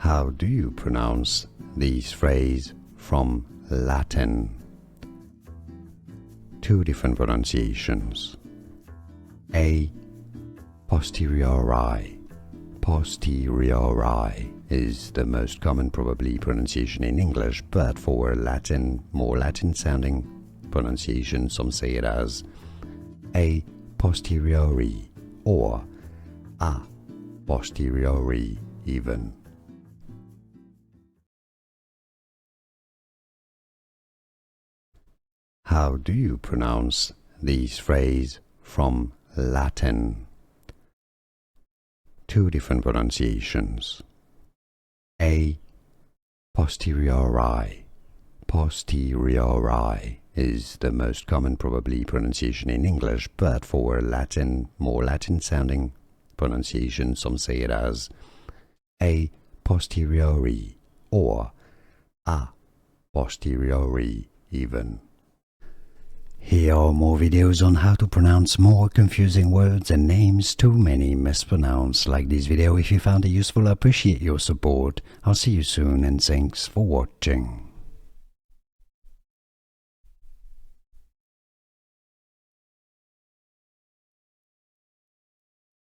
How do you pronounce this phrase from Latin? Two different pronunciations. A posteriori. Posteriori is the most common probably pronunciation in English, but for Latin, more Latin sounding pronunciation, some say it as a posteriori or a posteriori even. How do you pronounce this phrase from Latin? Two different pronunciations. A posteriori. Posteriori is the most common probably pronunciation in English, but for Latin, more Latin sounding pronunciation, some say it as a posteriori or a posteriori even. Here are more videos on how to pronounce more confusing words and names too many mispronounced. Like this video if you found it useful. I appreciate your support. I'll see you soon and thanks for watching.